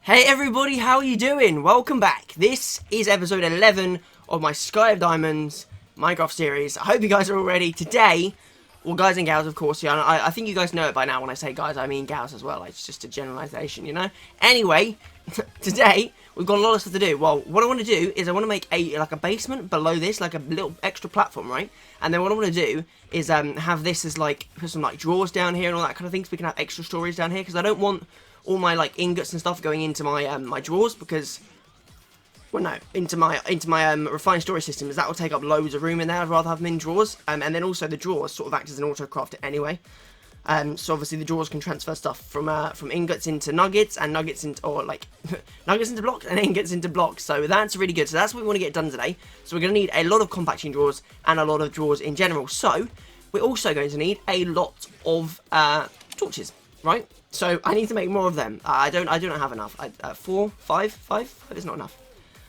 Hey everybody, how are you doing? Welcome back. This is episode 11 of my Sky of Diamonds Minecraft series. I hope you guys are all ready. Today, well, guys and gals, of course, yeah, I think you guys know it by now. When I say guys, I mean gals as well. It's just a generalization, you know? Anyway, today, we've got a lot of stuff to do. Well, what I want to do is I want to make a basement below this, like a little extra platform, right? And then what I want to do is have this as, like, put some, like, drawers down here and all that kind of thing, so we can have extra storage down here, because I don't want all my like ingots and stuff going into my my drawers, because into my refined storage system, as that will take up loads of room in there. I'd rather have them in drawers, and then also the drawers sort of act as an auto crafter anyway. So obviously the drawers can transfer stuff from ingots into nuggets, and nuggets into, or like nuggets into blocks, and ingots into blocks. So that's really good. So that's what we want to get done today. So we're going to need a lot of compacting drawers and a lot of drawers in general. So we're also going to need a lot of torches, right? So I need to make more of them. I do not have enough. Five is not enough.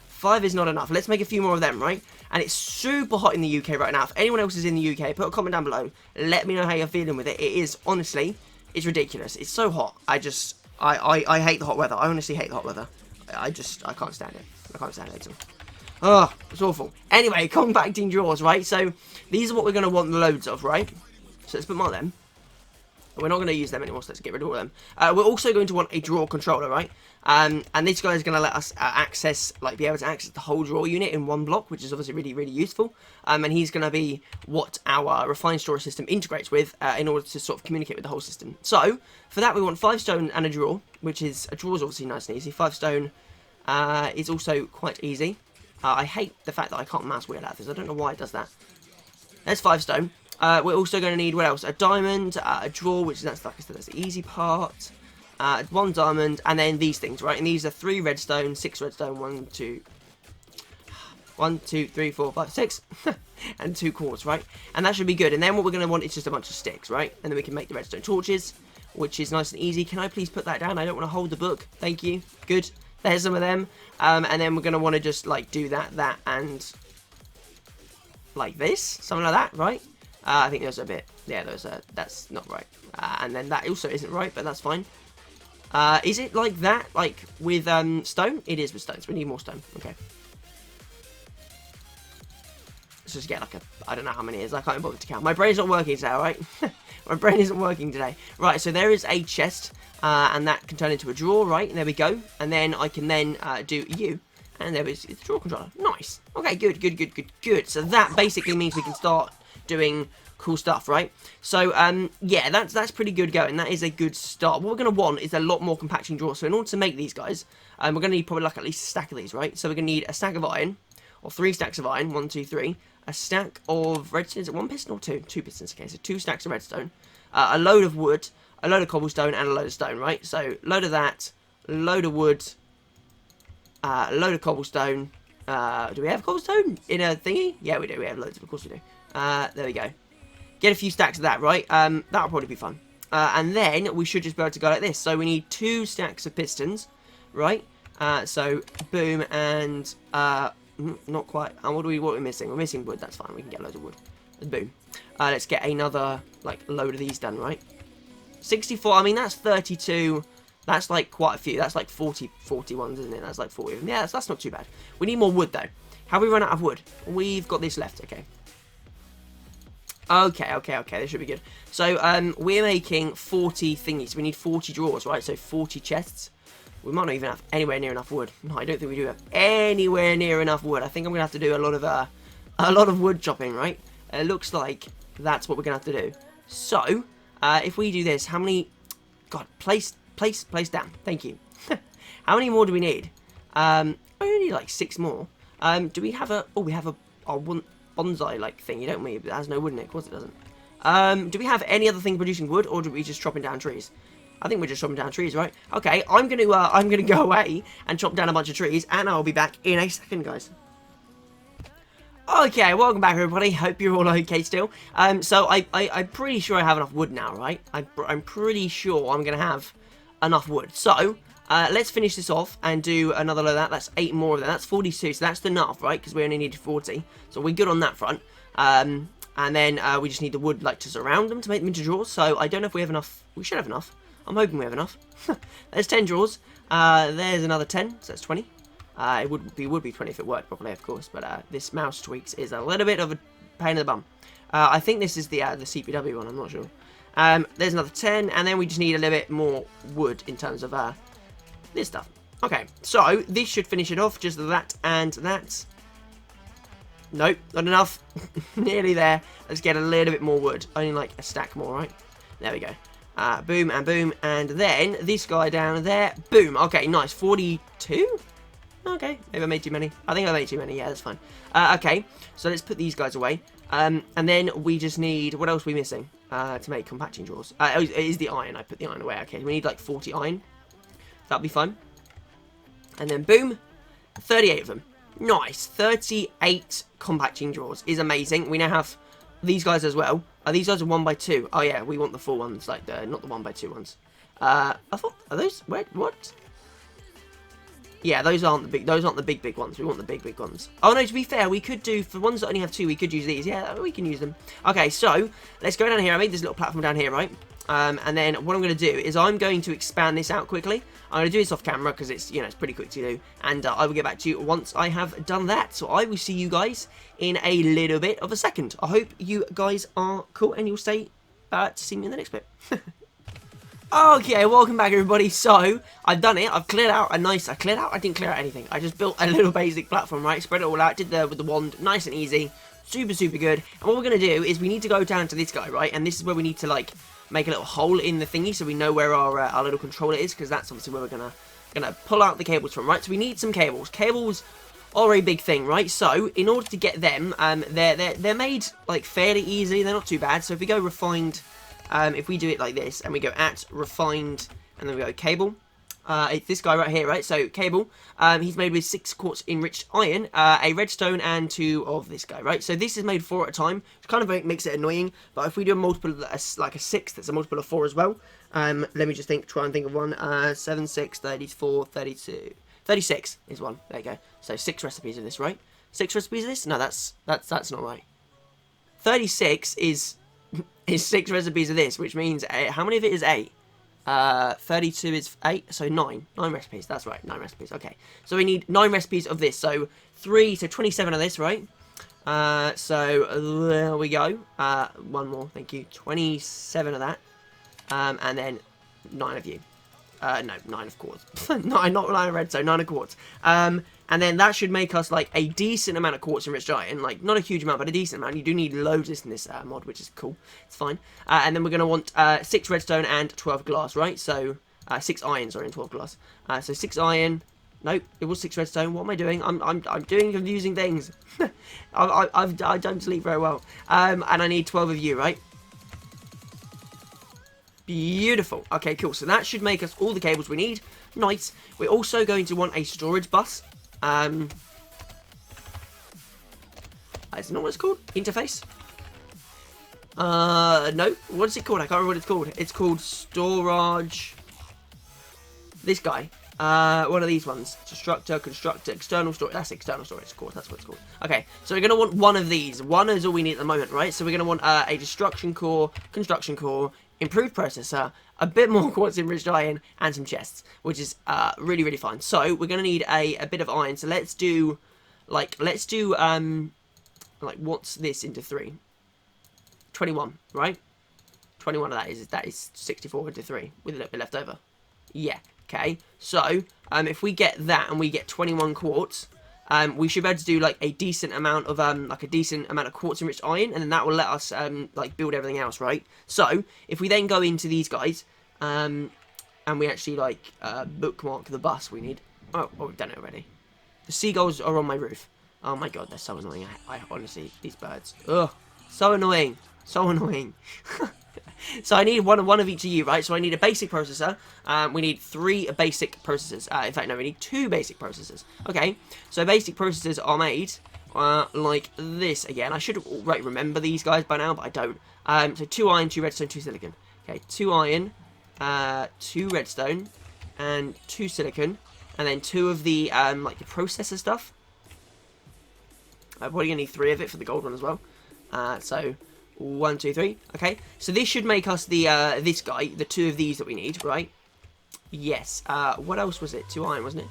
5 is not enough. Let's make a few more of them, right? And it's super hot in the UK right now. If anyone else is in the UK, put a comment down below. Let me know how you're feeling with it. It is, honestly, it's ridiculous. It's so hot. I hate the hot weather. I honestly hate the hot weather. I can't stand it. I can't stand it at all. Oh, it's awful. Anyway, compacting drawers, right? So these are what we're going to want loads of, right? So let's put more of them. We're not going to use them anymore, so let's get rid of all of them. We're also going to want a drawer controller, right? And this guy is going to let us be able to access the whole drawer unit in one block, which is obviously really, really useful. And he's going to be what our refined storage system integrates with in order to sort of communicate with the whole system. So, for that we want 5 stone and a drawer, which is, a drawer is obviously nice and easy. 5 stone is also quite easy. I hate the fact that I can't mouse wheel out of this. I don't know why it does that. There's 5 stone. We're also going to need, what else? A diamond, a drawer, which is, that's like I said, that's the easy part. 1 diamond, and then these things, right? And these are 3 redstone, 6 redstone, 1, 2, 3, 4, 5, 6, and 2 quartz, right? And that should be good. And then what we're going to want is just a bunch of sticks, right? And then we can make the redstone torches, which is nice and easy. Can I please put that down? I don't want to hold the book. Thank you. Good. There's some of them. And then we're going to want to just, like, do that, and like this. Something like that, right? I think there's a bit, yeah, that's not right. And then that also isn't right, but that's fine. Is it like that, like with stone? It is with stone, so we need more stone. Okay. Let's just get like I don't know how many it is, I can't bother to count. My brain's not working today, alright? My brain isn't working today. Right, so there is a chest, and that can turn into a drawer, right? And there we go. And then I can then do you. And there is, it's a drawer controller. Nice. Okay, good. So that basically means we can start doing cool stuff, right? So yeah, that's pretty good going. That is a good start. What we're going to want is a lot more compacting drawers. So in order to make these guys, we're going to need probably like at least a stack of these, right? So we're going to need a stack of iron, or 3 stacks of iron, 1, 2, 3, a stack of redstone. Is it 1 piston or 2? 2 pistons. Okay, so 2 stacks of redstone, a load of wood, a load of cobblestone, and a load of stone, right? So load of that, load of wood, a load of cobblestone. Do we have cobblestone in a thingy? Yeah, we do. We have loads. Of course we do. There we go. Get a few stacks of that, right? That'll probably be fun. And then we should just be able to go like this. So we need 2 stacks of pistons, right? So boom, and not quite. And what are we missing? We're missing wood. That's fine. We can get loads of wood. Boom. Let's get another like load of these done, right? 64. I mean, that's 32. That's like quite a few. That's like 41s, isn't it? That's like 40 of them. Yeah, that's not too bad. We need more wood though. How have we run out of wood? We've got this left. Okay. Okay, this should be good. So, we're making 40 thingies. We need 40 drawers, right? So, 40 chests. We might not even have anywhere near enough wood. No, I don't think we do have anywhere near enough wood. I think I'm going to have to do a lot of wood chopping, right? It looks like that's what we're going to have to do. So, if we do this, how many... God, place down. Thank you. How many more do we need? I only need like 6 more. Do we have a... Oh, we have a bonsai like thingy, don't we? But it has no wood in it. Of course it doesn't. Do we have any other thing producing wood, or do we just chopping down trees? I think we're just chopping down trees, right? Okay, I'm gonna go away and chop down a bunch of trees, and I'll be back in a second, guys. Okay, welcome back, everybody. Hope you're all okay still. So I'm pretty sure I have enough wood now, right? I'm pretty sure I'm gonna have enough wood. So let's finish this off and do another load of that. That's 8 more of that. That's 42, so that's enough, right? Because we only needed 40. So we're good on that front. And then we just need the wood, like, to surround them to make them into drawers. So I don't know if we have enough. We should have enough. I'm hoping we have enough. There's 10 drawers. There's another 10, so that's 20. It would be 20 if it worked properly, of course, but this mouse tweaks is a little bit of a pain in the bum. I think this is the CPW one, I'm not sure. There's another 10, and then we just need a little bit more wood in terms of this stuff. Okay, so this should finish it off, just that and that. Nope, not enough. Nearly there. Let's get a little bit more wood. Only like a stack more, right? There we go. Boom and boom, and then this guy down there. Boom. Okay, nice. 42? Okay, maybe I made too many. I think I made too many. Yeah, that's fine. Okay, so let's put these guys away. And then we just need... What else are we missing to make compacting drawers? Oh, it is the iron. I put the iron away. Okay, we need like 40 iron. That'll be fun. And then boom. 38 of them. Nice. 38 compacting drawers is amazing. We now have these guys as well. These guys are 1x2. Oh yeah, we want the full ones, like not the 1x2 ones. I thought, are those, wait, what? Yeah, those aren't the big ones. We want the big ones. Oh no, to be fair, we could do, for ones that only have 2, we could use these. Yeah, we can use them. Okay, so let's go down here. I made this little platform down here, right? And then what I'm going to do is I'm going to expand this out quickly. I'm going to do this off camera because it's, it's pretty quick to do. And I will get back to you once I have done that. So I will see you guys in a little bit of a second. I hope you guys are cool and you'll stay to see me in the next bit. Okay, welcome back everybody. So, I've done it. I've cleared out a nice... I didn't clear out anything. I just built a little basic platform, right? Spread it all out. Did the with the wand. Nice and easy. Super, super good. And what we're going to do is we need to go down to this guy, right? And this is where we need to, like, make a little hole in the thingy so we know where our little controller is, because that's obviously where we're gonna pull out the cables from, right? So we need some cables. Cables are a big thing, right? So, in order to get them, they're made, like, fairly easy. They're not too bad. So if we go refined... if we do it like this, and we go at refined, and then we go cable, it's this guy right here, right? So, cable, he's made with 6 quartz enriched iron, a redstone, and 2 of this guy, right? So, this is made 4 at a time, which kind of makes it annoying, but if we do a multiple, like a 6, that's a multiple of 4 as well. Let me just try and think of one. 7, 6, 34, 32, 36 is one. There you go. So, 6 recipes of this, right? 6 recipes of this? No, that's not right. 36 is 6 recipes of this, which means how many of it is 8? 32 is 8, so 9 recipes. That's right, 9 recipes. Okay, so we need 9 recipes of this. So 27 of this, right? So there we go. One more, thank you. 27 of that, and then 9 of you. No, 9 of quartz. 9, not 9 of redstone, 9 of quartz. And then that should make us, like, a decent amount of quartz enriched iron. Like, not a huge amount, but a decent amount. You do need loads of this in this mod, which is cool. It's fine. And then we're going to want 6 redstone and 12 glass, right? So, 6 iron, sorry, and 12 glass. So, 6 iron. Nope, it was 6 redstone. What am I doing? I'm doing confusing things. I don't sleep very well. And I need 12 of you, right? Beautiful. Okay, cool. So that should make us all the cables we need. Nice. We're also going to want a storage bus. Is it not what it's called? Interface? No. What is it called? I can't remember what it's called. It's called storage. This guy. One of these ones. Constructor, external storage. That's external storage, of course. That's what it's called. Okay, so we're going to want one of these. One is all we need at the moment, right? So we're going to want a destruction core, construction core, improved processor, a bit more quartz enriched iron, and some chests, which is really, really fun. So we're going to need a bit of iron. So let's do, like, what's this into 3? 21, right? 21 of that is 64 into 3 with a little bit left over. Yeah. Okay, so if we get that and we get 21 quartz, we should be able to do like a decent amount of quartz enriched iron, and then that will let us like build everything else, right? So if we then go into these guys, and we actually like bookmark the bus we need. Oh, we've done it already. The seagulls are on my roof. Oh my god, they're so annoying. I honestly, these birds. Ugh, so annoying, so annoying. So I need one of each of you, right? So I need a basic processor. We need 3 basic processors. In fact, no, we need 2 basic processors. Okay, so basic processors are made like this. Again, I should remember these guys by now, but I don't. So 2 iron, 2 redstone, 2 silicon. Okay, 2 iron, 2 redstone, and 2 silicon, and then 2 of the like the processor stuff. I'm probably gonna need 3 of it for the gold one as well. So 1, 2, 3. Okay, so this should make us the this guy, the 2 of these that we need, right? Yes. What else was it? 2 iron, wasn't it?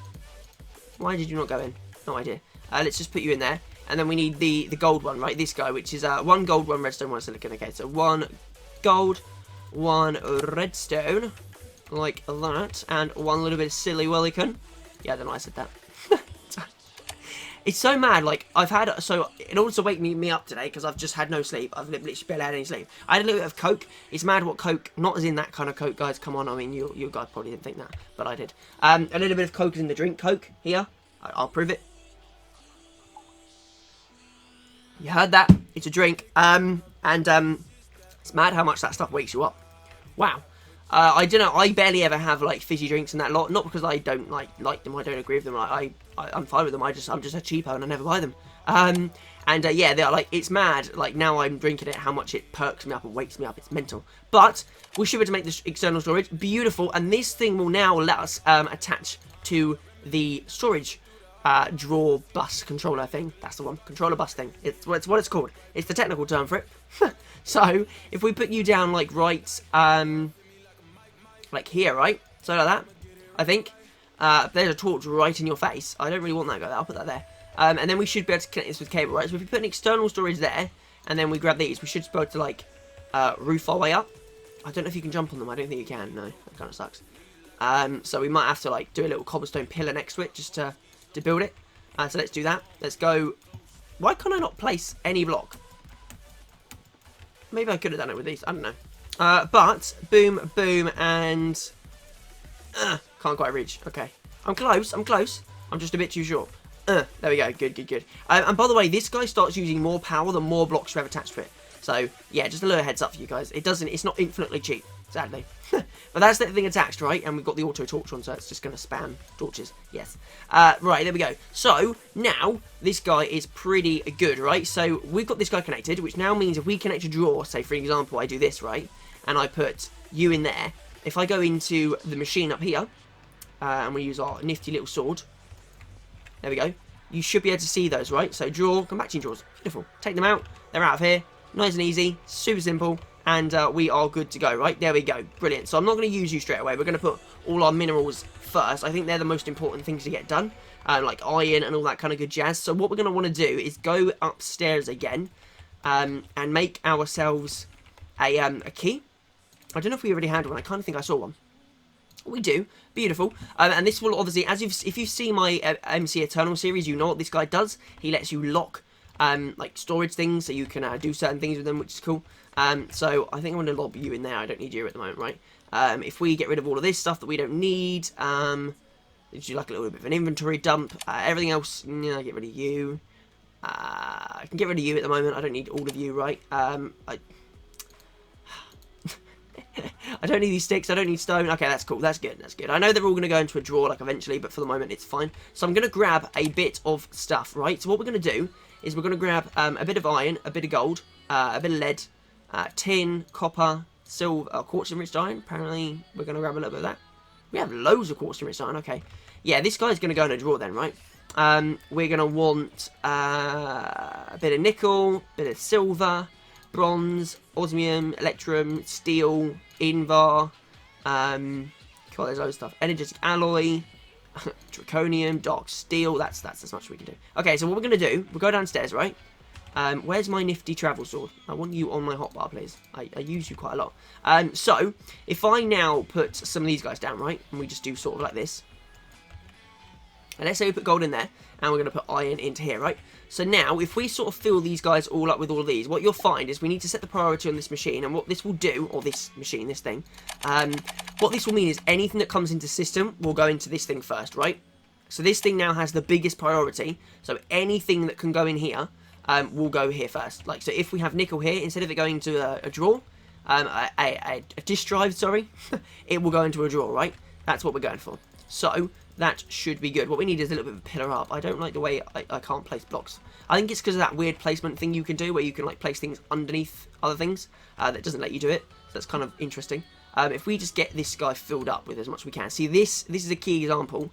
Why did you not go in? No idea. Let's just put you in there. And then we need the gold one, right? This guy, which is 1 gold, 1 redstone, 1 silicon. Okay, so 1 gold, 1 redstone, like that, and 1 little bit of silly willican. Yeah, I don't know why I said that. It's so mad, like, I've had, so, in order to wake me up today, because I've just had no sleep, I've literally barely had any sleep, I had a little bit of Coke. It's mad what Coke, not as in that kind of Coke, guys, come on, I mean, you guys probably didn't think that, but I did. A little bit of Coke is in the drink, Coke, here, I'll prove it. You heard that, it's a drink, it's mad how much that stuff wakes you up. Wow. I don't know, I barely ever have, like, fizzy drinks and that lot, not because I don't, like them, I don't agree with them, I'm fine with them, I'm just a cheapo and I never buy them. Yeah, they're like, it's mad, like, now I'm drinking it, how much it perks me up and wakes me up, it's mental. But, we should be able to make this external storage, beautiful, and this thing will now let us, attach to the storage, drawer bus controller thing, that's the one, controller bus thing, it's what it's called, it's the technical term for it. So, if we put you down, like, right, like here, right? So like that, I think. There's a torch right in your face. I don't really want that guy. I'll put that there. And then we should be able to connect this with cable, right? So if we put an external storage there, and then we grab these, we should be able to, like, roof our way up. I don't know if you can jump on them. I don't think you can. No, that kind of sucks. So we might have to, like, do a little cobblestone pillar next to it, just to build it. So let's do that. Let's go. Why can't I not place any block? Maybe I could have done it with these. I don't know. But, boom, boom, and... can't quite reach. Okay. I'm close, I'm just a bit too short. There we go, good. And by the way, this guy starts using more power the more blocks you have attached to it. So, yeah, just a little heads up for you guys. It's not infinitely cheap, sadly. But that's the thing attached, right? And we've got the auto torch on, so it's just going to spam torches. Yes. Right, there we go. So, now, this guy is pretty good, right? So, we've got this guy connected, which now means if we connect a drawer, say, for example, I do this, right? And I put you in there. If I go into the machine up here, and we use our nifty little sword, there we go, you should be able to see those, right? So draw, come back to your drawers, beautiful, take them out, they're out of here, nice and easy, super simple, and we are good to go, right? There we go, brilliant. So I'm not going to use you straight away, we're going to put all our minerals first. I think they're the most important things to get done, like iron and all that kind of good jazz. So what we're going to want to do is go upstairs again, and make ourselves a key. I don't know if we already had one. I kind of think I saw one. We do. Beautiful. And this will obviously, if you see my MC Eternal series, you know what this guy does. He lets you lock, like, storage things, so you can do certain things with them, which is cool. So I think I'm going to lob you in there. I don't need you at the moment, right? If we get rid of all of this stuff that we don't need, do like a little bit of an inventory dump. Everything else, yeah, get rid of you. I can get rid of you at the moment. I don't need all of you, right? I don't need these sticks, I don't need stone. Okay, that's cool, that's good. I know they're all going to go into a drawer, like, eventually, but for the moment, it's fine. So I'm going to grab a bit of stuff, right? So what we're going to do is we're going to grab a bit of iron, a bit of gold, a bit of lead, tin, copper, silver, quartz enriched iron. Apparently, we're going to grab a little bit of that. We have loads of quartz enriched iron, okay. Yeah, this guy's going to go in a drawer then, right? We're going to want a bit of nickel, a bit of silver, bronze, osmium, electrum, steel, invar, God, there's loads of stuff. Energetic alloy, draconium, dark steel. That's as much as we can do. Okay, so what we're gonna do, we'll go downstairs, right? Where's my nifty travel sword? I want you on my hotbar, please. I use you quite a lot. So if I now put some of these guys down, right, and we just do sort of like this. And let's say we put gold in there, and we're going to put iron into here, right? So now, if we sort of fill these guys all up with all of these, what you'll find is we need to set the priority on this machine, and what this will do, or this machine, this thing, what this will mean is anything that comes into system will go into this thing first, right? So this thing now has the biggest priority, so anything that can go in here will go here first. Like, so if we have nickel here, instead of it going into a drawer, a disk drive, sorry, it will go into a drawer, right? That's what we're going for. So that should be good. What we need is a little bit of a pillar up. I don't like the way I can't place blocks. I think it's because of that weird placement thing you can do where you can, like, place things underneath other things that doesn't let you do it. So that's kind of interesting. If we just get this guy filled up with as much as we can. See, this is a key example.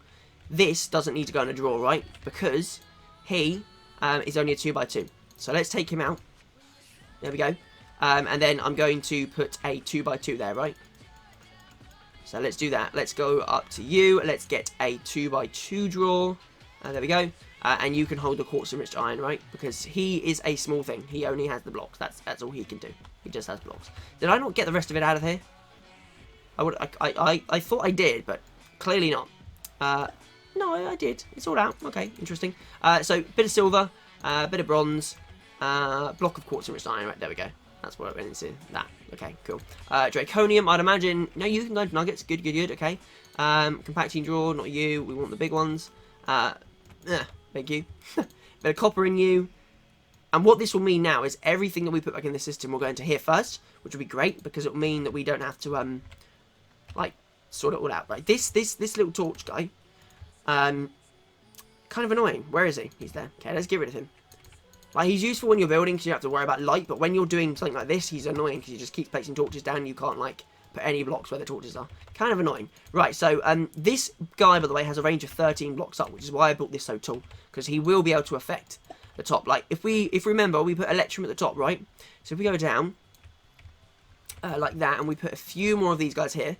This doesn't need to go in a drawer, right? Because he is only a 2x2. So let's take him out. There we go. And then I'm going to put a 2x2 there, right? So let's do that. Let's go up to you. Let's get a 2x2 drawer. There we go. And you can hold the quartz enriched iron, right? Because he is a small thing. He only has the blocks. That's all he can do. He just has blocks. Did I not get the rest of it out of here? I thought I did, but clearly not. No, I did. It's all out. Okay, interesting. So bit of silver, bit of bronze, block of quartz enriched iron. Right, there we go. That's what I went into. That. Okay, cool. Draconium, I'd imagine. No, you can go to nuggets. Good, good, good. Okay. Compacting drawer, not you. We want the big ones. Thank you. Bit of copper in you. And what this will mean now is everything that we put back in the system will go into here first, which will be great because it will mean that we don't have to like sort it all out. Right? This little torch guy, kind of annoying. Where is he? He's there. Okay, let's get rid of him. Like, he's useful when you're building because you have to worry about light, but when you're doing something like this, he's annoying because you just keep placing torches down and you can't, like, put any blocks where the torches are. Kind of annoying. Right, so, this guy, by the way, has a range of 13 blocks up, which is why I built this so tall, because he will be able to affect the top. Like, if remember, we put Electrum at the top, right? So if we go down, like that, and we put a few more of these guys here,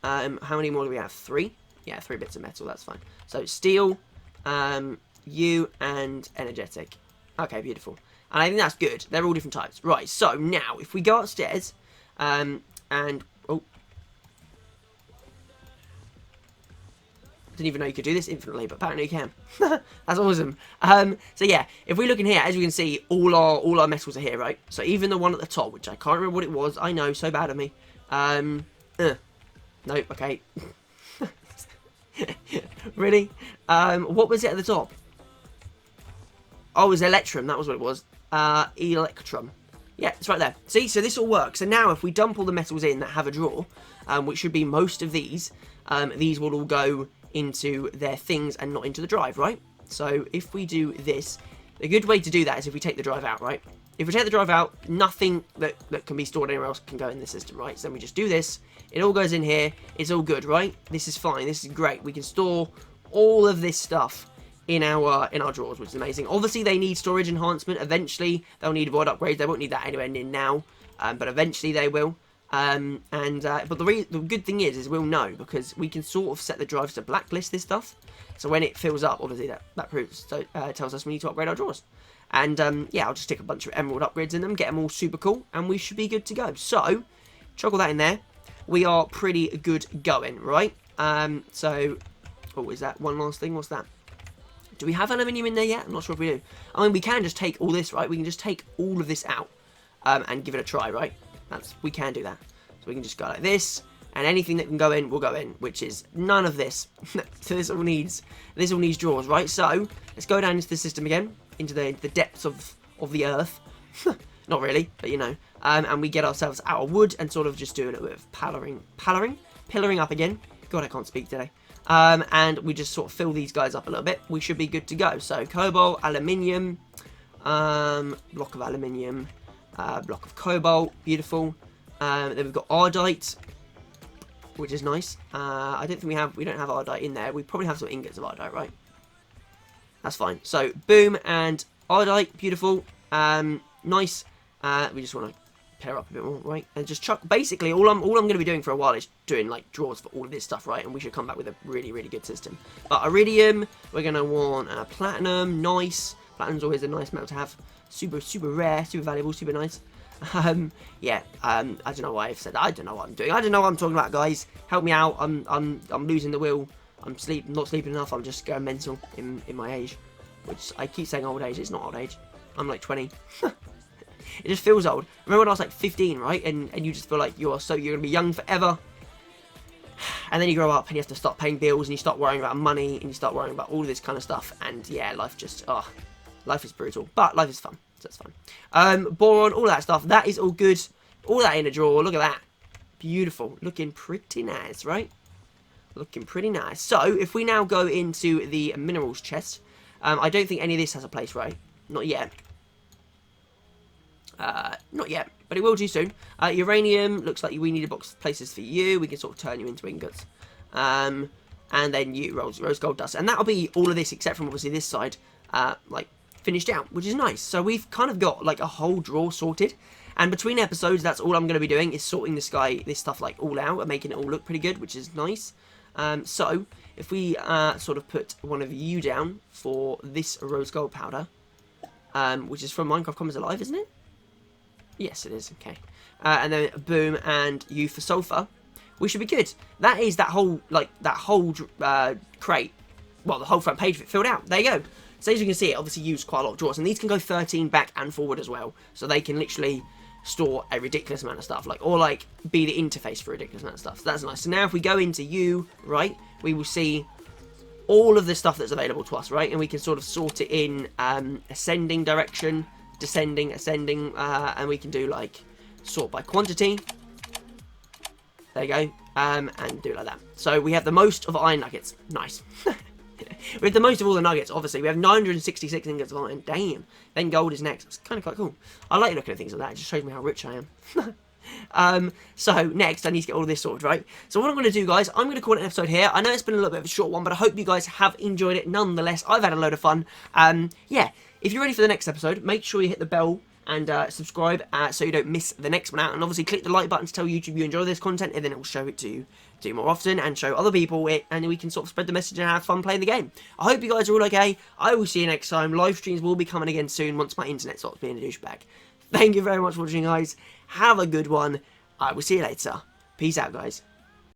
how many more do we have? 3? Yeah, 3 bits of metal, that's fine. So, steel, you, and energetic. Okay, beautiful. And I think that's good. They're all different types. Right, so now, if we go upstairs, and... Oh. Didn't even know you could do this infinitely, but apparently you can. That's awesome. So yeah, if we look in here, as you can see, all our metals are here, right? So even the one at the top, which I can't remember what it was. I know, so bad of me. Nope, okay. Really? What was it at the top? Oh, it was Electrum, that was what it was. Electrum. Yeah, it's right there. See, so this all works. So now if we dump all the metals in that have a drawer, which should be most of these will all go into their things and not into the drive, right? So if we do this, a good way to do that is if we take the drive out, right? If we take the drive out, nothing that can be stored anywhere else can go in the system, right? So then we just do this, it all goes in here, it's all good, right? This is fine, this is great. We can store all of this stuff in our drawers, which is amazing. Obviously, they need storage enhancement. Eventually, they'll need void upgrades. They won't need that anywhere near now, but eventually they will. But the good thing is we'll know because we can sort of set the drives to blacklist this stuff. So when it fills up, obviously that proves tells us we need to upgrade our drawers. And yeah, I'll just stick a bunch of emerald upgrades in them, get them all super cool, and we should be good to go. So chuck all that in there. We are pretty good going, right? So, oh, is that one last thing? What's that? Do we have aluminium in there yet? I'm not sure if we do. I mean, we can just take all this, right? We can just take all of this out and give it a try, right? We can do that. So we can just go like this, and anything that can go in will go in, which is none of this. So this all needs drawers, right? So let's go down into the system again, into the depths of the earth. Not really, but you know. And we get ourselves out of wood and sort of just do a little bit of pillaring up again. God, I can't speak today. And we just sort of fill these guys up a little bit. We should be good to go. So cobalt, aluminium, block of aluminium, block of cobalt, beautiful. Then we've got ardite, which is nice. I don't think we don't have ardite in there. We probably have some ingots of ardite, right? That's fine. So boom and ardite, beautiful, nice. We just want to pair up a bit more, right? And just chuck. Basically, all I'm going to be doing for a while is doing like drawers for all of this stuff, right? And we should come back with a really, really good system. But iridium, we're going to want platinum, nice. Platinum's always a nice metal to have. Super, super rare, super valuable, super nice. Yeah. I don't know why I've said that. I don't know what I'm doing. I don't know what I'm talking about, guys. Help me out. I'm losing the will. I'm not sleeping enough. I'm just going mental in my age, which I keep saying old age. It's not old age. I'm like 20. It just feels old. Remember when I was like 15, right? And you just feel like you're gonna be young forever. And then you grow up and you have to start paying bills and you start worrying about money and you start worrying about all of this kind of stuff. And yeah, life is brutal. But life is fun. So it's fun. Boron, all that stuff. That is all good. All that in a drawer. Look at that. Beautiful. Looking pretty nice, right? Looking pretty nice. So if we now go into the minerals chest, I don't think any of this has a place, right? Not yet. Not yet, but it will do soon. Uranium, looks like we need a box of places for you. We can sort of turn you into ingots. And then you, rose gold dust. And that'll be all of this, except from obviously this side, like, finished out, which is nice. So we've kind of got, like, a whole drawer sorted. And between episodes, that's all I'm going to be doing is sorting this stuff like all out and making it all look pretty good, which is nice. So if we sort of put one of you down for this rose gold powder, which is from Minecraft Commons Alive, isn't it? Yes, it is. Okay. And then boom, and you for sulfur. We should be good. That is that whole crate. Well, the whole front page of it filled out. There you go. So as you can see, it obviously used quite a lot of drawers, and these can go 13 back and forward as well. So they can literally store a ridiculous amount of stuff, or be the interface for a ridiculous amount of stuff. So that's nice. So now if we go into you, right, we will see all of the stuff that's available to us, right, and we can sort of sort it in ascending direction, descending, ascending, and we can do sort by quantity. There you go, and do it like that. So we have the most of iron nuggets. Nice. We have the most of all the nuggets, obviously. We have 966 ingots of iron. Damn. Then gold is next. It's kind of quite cool. I like looking at things like that. It just shows me how rich I am. So next I need to get all of this sorted, right? So what I'm going to do, guys, I'm going to call it an episode here. I know it's been a little bit of a short one, but I hope you guys have enjoyed it nonetheless. I've had a load of fun. Yeah, if you're ready for the next episode, make sure you hit the bell and subscribe so you don't miss the next one out, and obviously click the like button to tell YouTube you enjoy this content, and then it will show it to you do more often and show other people it, and we can sort of spread the message and have fun playing the game. I hope you guys are all okay. I will see you next time. Live streams will be coming again soon once my internet stops being a douchebag. Thank you very much for watching, guys. Have a good one. I will see you later. Peace out, guys.